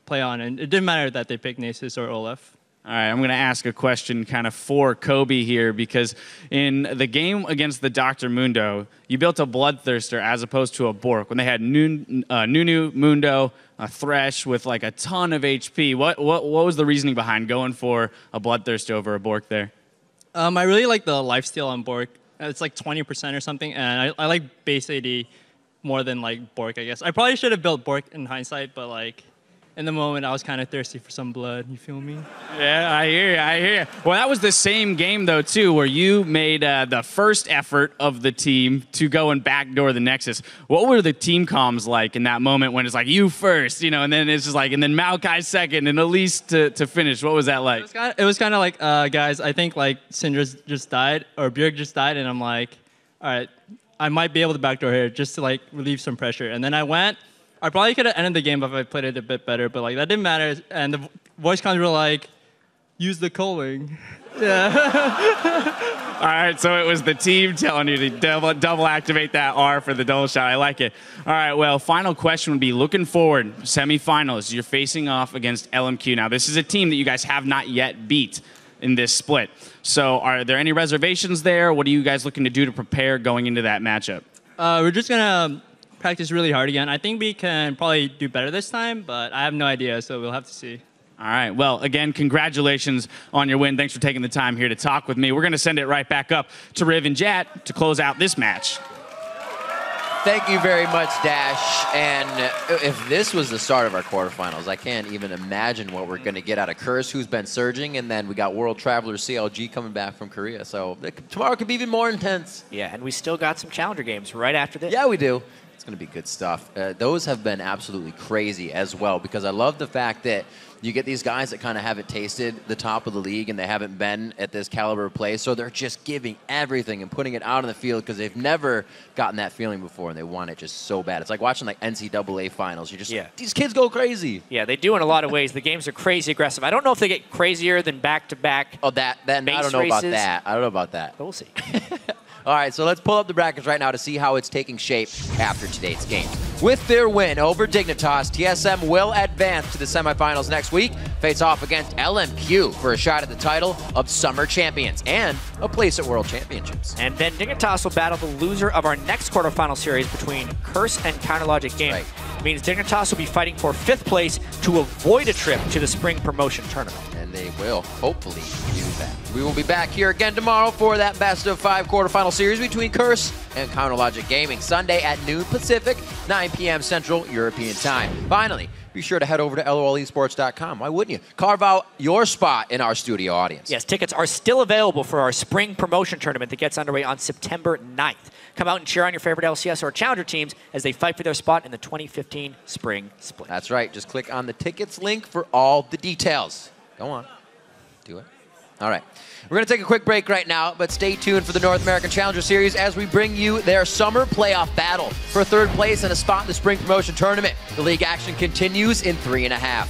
play on. And it didn't matter that they picked Nasus or Olaf. All right, I'm going to ask a question kind of for Kobe here, because in the game against the Dr. Mundo, you built a Bloodthirster as opposed to a Bork when they had Nunu, Mundo, a Thresh with like a ton of HP. What was the reasoning behind going for a Bloodthirster over a Bork there? I really like the lifesteal on Bork. It's like 20% or something, and I like base AD more than like Bork, I guess. I probably should have built Bork in hindsight, but like in the moment, I was kind of thirsty for some blood. You feel me? Yeah, I hear you. Well, that was the same game, though, too, where you made the first effort of the team to go and backdoor the Nexus. What were the team comms like in that moment when it's like, you first, you know, and then it's just like, and then Maokai second, and Elise to finish? What was that like? It was kind of like, guys, I think like Syndra's just died, or Bjerg just died, and I'm like, all right, I might be able to backdoor here just to like relieve some pressure. And then I went. I probably could have ended the game if I played it a bit better, but like that didn't matter. And the voice comms were like, use the culling. Yeah. All right, so it was the team telling you to double activate that R for the double shot. I like it. All right, well, final question would be, looking forward, semifinals, you're facing off against LMQ. Now, this is a team that you guys have not yet beat in this split. So are there any reservations there? What are you guys looking to do to prepare going into that matchup? We're just going to practice really hard again. I think we can probably do better this time, but I have no idea, so we'll have to see. All right. Well, again, congratulations on your win. Thanks for taking the time here to talk with me. We're going to send it right back up to Riv and Jat to close out this match. Thank you very much, Dash. And if this was the start of our quarterfinals, I can't even imagine what we're going to get out of Curse, who's been surging, and then we got World Traveler CLG coming back from Korea. So tomorrow could be even more intense. Yeah, and we still got some Challenger games right after this. Yeah, we do. It's going to be good stuff. Those have been absolutely crazy as well, because I love the fact that you get these guys that kind of haven't tasted the top of the league and they haven't been at this caliber of play, so they're just giving everything and putting it out on the field because they've never gotten that feeling before and they want it just so bad. It's like watching like NCAA finals. You're just like, these kids go crazy. Yeah, they do in a lot of ways. The games are crazy aggressive. I don't know if they get crazier than back-to-back. Oh, I don't know about that. I don't know about that. But we'll see. All right, so let's pull up the brackets right now to see how it's taking shape after today's game. With their win over Dignitas, TSM will advance to the semifinals next week, face off against LMQ for a shot at the title of Summer Champions and a place at World Championships. And then Dignitas will battle the loser of our next quarterfinal series between Curse and Counterlogic Gaming. It means Dignitas will be fighting for 5th place to avoid a trip to the spring promotion tournament. And they will hopefully do that. We will be back here again tomorrow for that best of 5 quarterfinal series between Curse and Counterlogic Gaming, Sunday at noon Pacific, 9 p.m. Central European Time. Finally, be sure to head over to lolesports.com. Why wouldn't you? Carve out your spot in our studio audience. Yes, tickets are still available for our spring promotion tournament that gets underway on September 9th. Come out and cheer on your favorite LCS or Challenger teams as they fight for their spot in the 2015 Spring Split. That's right. Just click on the tickets link for all the details. Go on. Do it. All right. We're going to take a quick break right now, but stay tuned for the North American Challenger Series as we bring you their summer playoff battle for 3rd place and a spot in the spring promotion tournament. The league action continues in 3.5.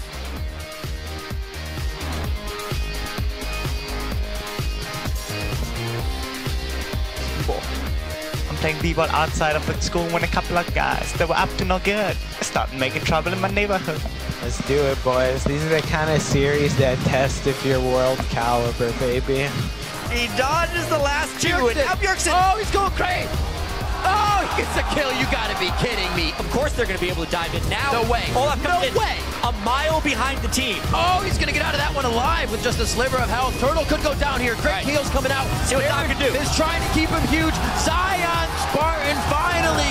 I'm playing b-ball outside of the school when a couple of guys that were up to no good started making trouble in my neighborhood. Let's do it, boys. These are the kind of series that test if you're world caliber, baby. He dodges the last two, and now Bjergsen. Oh, he's going crazy. Oh, he gets a kill. You got to be kidding me. Of course they're going to be able to dive in now. No way. Olaf comes in No way. a mile behind the team. Oh, he's going to get out of that one alive with just a sliver of health. Turtle could go down here. Great heals coming out. See what Doc can do. Is trying to keep him huge. Zion Spartan finally